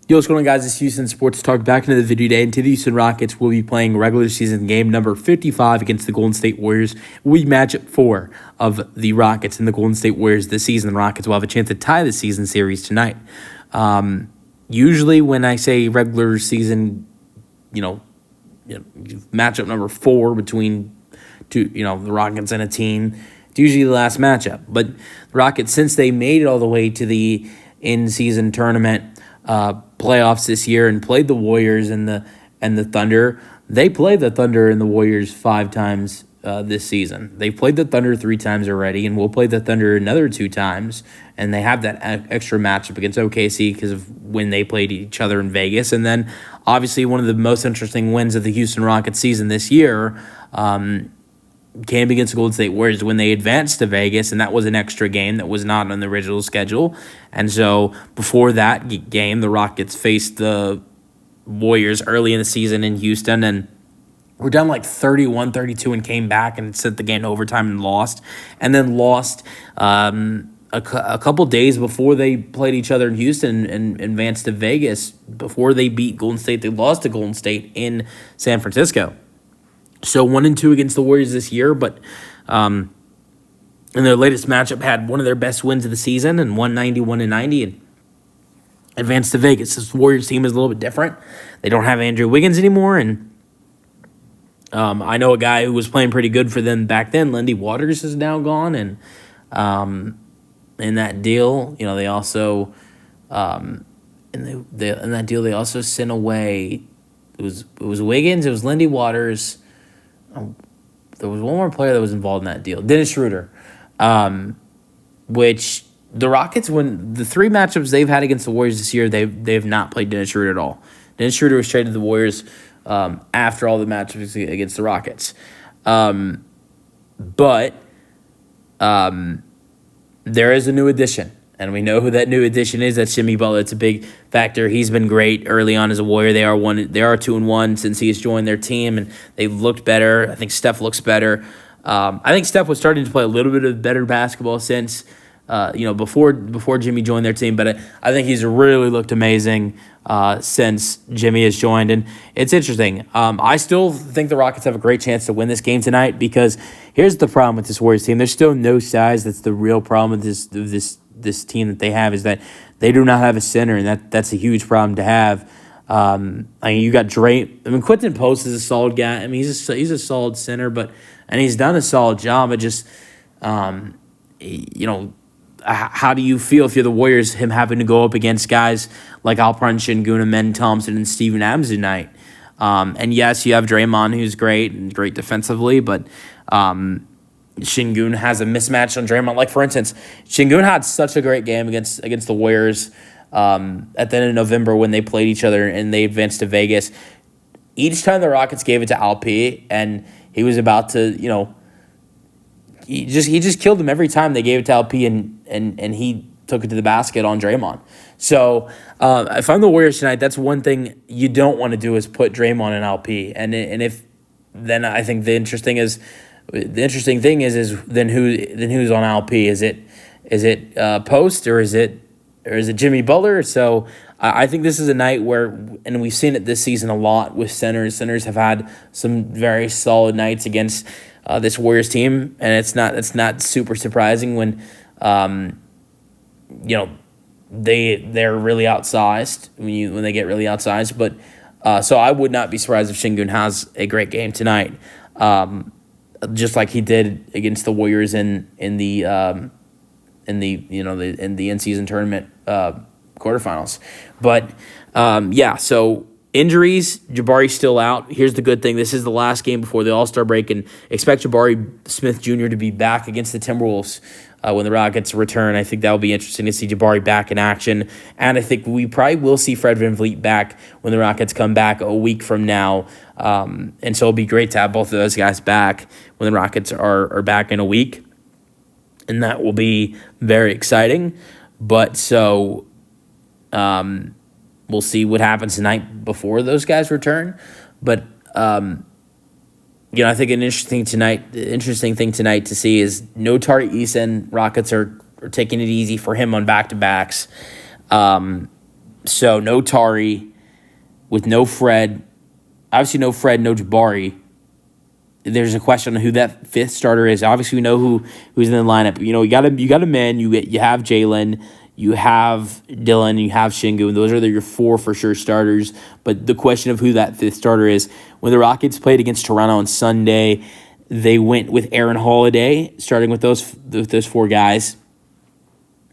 Yo, what's going on, guys? It's Houston Sports Talk back into the video today. And to the Houston Rockets will be playing regular season game number 55 against the Golden State Warriors. We matchup 4 of the Rockets and the Golden State Warriors this season. The Rockets will have a chance to tie the season series tonight. Usually when I say regular season, matchup number 4 between the Rockets and a team, it's usually the last matchup. But the Rockets, since they made it all the way to the in-season tournament playoffs this year and played the Warriors and the Thunder. They played the Thunder and the Warriors 5 times this season. They played the Thunder 3 times already, and we'll play the Thunder another 2 times. And they have that extra matchup against OKC because of when they played each other in Vegas. And then, obviously, one of the most interesting wins of the Houston Rockets season this year came against the Golden State Warriors when they advanced to Vegas, and that was an extra game that was not on the original schedule. And so before that game, the Rockets faced the Warriors early in the season in Houston, and were down like 31-32 and came back and sent the game to overtime and lost. And then lost a couple days before they played each other in Houston and advanced to Vegas. Before they beat Golden State, they lost to Golden State in San Francisco. So 1-2 against the Warriors this year, but in their latest matchup had one of their best wins of the season and won 91-90 and advanced to Vegas. This Warriors team is a little bit different. They don't have Andrew Wiggins anymore, and I know a guy who was playing pretty good for them back then. Lindy Waters is now gone, and in that deal, they also in that deal they also sent away. It was Wiggins. It was Lindy Waters. There was one more player that was involved in that deal, Dennis Schroeder, which the Rockets, when the 3 matchups they've had against the Warriors this year, they've not played Dennis Schroeder at all. Dennis Schroeder was traded to the Warriors after all the matchups against the Rockets. But there is a new addition. And we know who that new addition is. That's Jimmy Butler. It's a big factor. He's been great early on as a Warrior. They are 2-1 since he has joined their team, and they've looked better. I think Steph looks better. I think Steph was starting to play a little bit of better basketball since before Jimmy joined their team. But I think he's really looked amazing since Jimmy has joined, and it's interesting. I still think the Rockets have a great chance to win this game tonight because here's the problem with this Warriors team. There's still no size. That's the real problem with this team that they have, is that they do not have a center, and that's a huge problem to have. You got Dre. Quentin Post is a solid guy. He's a solid center, and he's done a solid job. But just how do you feel if you're the Warriors, him having to go up against guys like Alperen Şengün, Men Thompson, and Steven Adams tonight? And yes, you have Draymond, who's great and great defensively, but Şengün has a mismatch on Draymond. Like, for instance, Şengün had such a great game against the Warriors at the end of November when they played each other and they advanced to Vegas. Each time the Rockets gave it to Alp, and he was about to, he just killed him every time they gave it to Alp, and he took it to the basket on Draymond. So if I'm the Warriors tonight, that's one thing you don't want to do is put Draymond in Alp. Then I think the interesting thing is then who's on Alp? Is it Post or is it Jimmy Butler? So I think this is a night where, and we've seen it this season a lot with centers. Centers have had some very solid nights against this Warriors team, and it's not super surprising when they're really outsized when they get really outsized. But so I would not be surprised if Şengün has a great game tonight. Just like he did against the Warriors in the in-season tournament quarterfinals. But so injuries, Jabari's still out. Here's the good thing: this is the last game before the All-Star break, and expect Jabari Smith Jr. to be back against the Timberwolves when the Rockets return. I think that will be interesting to see Jabari back in action, and I think we probably will see Fred VanVleet back when the Rockets come back a week from now. And so it'll be great to have both of those guys back when the Rockets are back in a week, and that will be very exciting. But so we'll see what happens tonight before those guys return. But I think an interesting thing tonight to see is no Tari Eason. Rockets are taking it easy for him on back-to-backs. So no Tari, with no Fred, obviously no Fred, no Jabari. There's a question on who that fifth starter is. Obviously, we know who's in the lineup. You got a man. You have Jalen, you have Dylan, you have Shingu. Those are your four for sure starters. But the question of who that fifth starter is, when the Rockets played against Toronto on Sunday, they went with Aaron Holiday, starting with those four guys.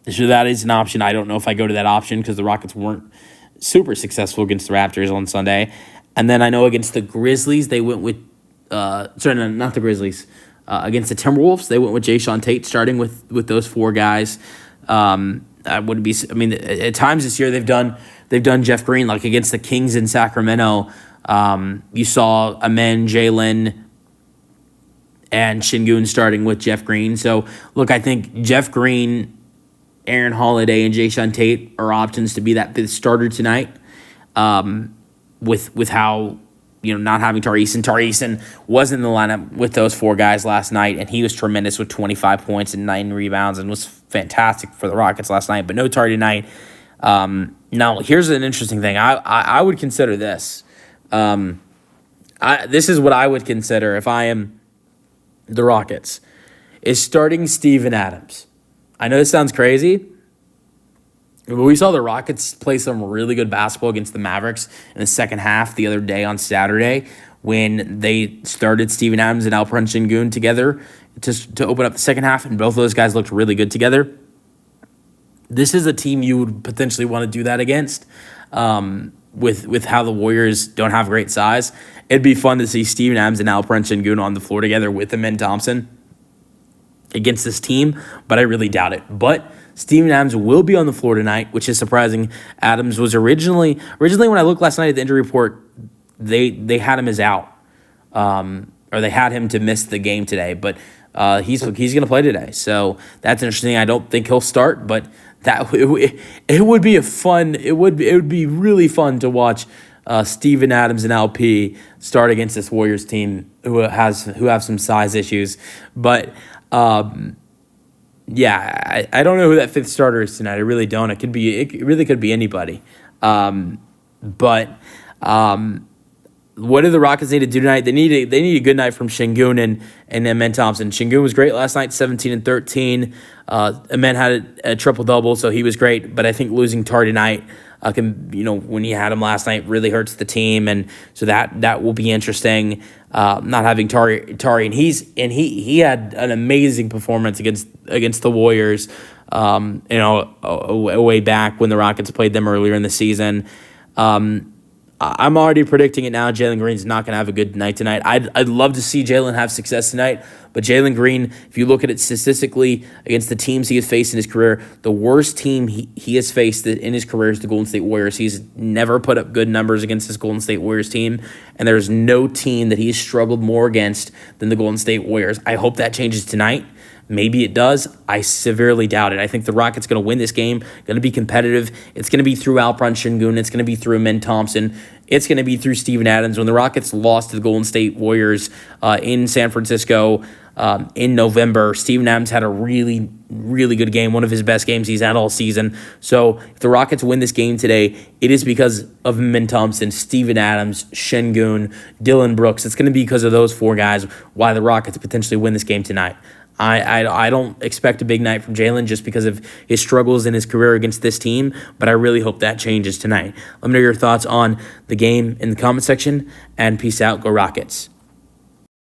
So that is an option. I don't know if I go to that option because the Rockets weren't super successful against the Raptors on Sunday. And then I know against the Grizzlies, they went with not the Grizzlies. Against the Timberwolves, they went with Jae'Sean Tate, starting with those four guys. I wouldn't be. I mean, at times this year they've done Jeff Green, like against the Kings in Sacramento. You saw Amen, Jalen, and Şengün starting with Jeff Green. So look, I think Jeff Green, Aaron Holiday, and Jae'Sean Tate are options to be that fifth starter tonight. With how, not having Tari Eason. Tari Eason was in the lineup with those four guys last night, and he was tremendous with 25 points and 9 rebounds and was fantastic for the Rockets last night, but no Tari tonight. Now, here's an interesting thing. I would consider this. This is what I would consider if I am the Rockets, is starting Steven Adams. I know this sounds crazy, but we saw the Rockets play some really good basketball against the Mavericks in the second half the other day on Saturday when they started Steven Adams and Alperen Şengün together to open up the second half, and both of those guys looked really good together. This is a team you would potentially want to do that against. With how the Warriors don't have great size, it'd be fun to see Steven Adams and Alperen Şengün on the floor together with Amen Thompson against this team, but I really doubt it. But Steven Adams will be on the floor tonight, which is surprising. Adams was originally when I looked last night at the injury report, they had him as out, or they had him to miss the game today. But he's going to play today, so that's interesting. I don't think he'll start, but it would be it would be really fun to watch Steven Adams and LP start against this Warriors team who have some size issues, but. Yeah, I don't know who that fifth starter is tonight. I really don't. It really could be anybody. But what do the Rockets need to do tonight? They need a good night from Şengün and Amen Thompson. Şengün was great last night, 17 and 13. Amen had a triple-double, so he was great. But I think losing Tar tonight when he had him last night really hurts the team, and so that will be interesting. Not having Tari, and he had an amazing performance against the Warriors. Way back when the Rockets played them earlier in the season. I'm already predicting it now. Jalen Green's not going to have a good night tonight. I'd love to see Jalen have success tonight, but Jalen Green, if you look at it statistically against the teams he has faced in his career, the worst team he has faced in his career is the Golden State Warriors. He's never put up good numbers against this Golden State Warriors team, and there's no team that he's struggled more against than the Golden State Warriors. I hope that changes tonight. Maybe it does. I severely doubt it. I think the Rockets going to win this game, going to be competitive. It's going to be through Alperen Şengün. It's going to be through Amen Thompson. It's going to be through Steven Adams. When the Rockets lost to the Golden State Warriors in San Francisco in November, Steven Adams had a really, really good game, one of his best games he's had all season. So if the Rockets win this game today, it is because of Amen Thompson, Steven Adams, Şengün, Dillon Brooks. It's going to be because of those four guys why the Rockets potentially win this game tonight. I don't expect a big night from Jalen just because of his struggles in his career against this team, but I really hope that changes tonight. Let me know your thoughts on the game in the comment section, and peace out. Go Rockets.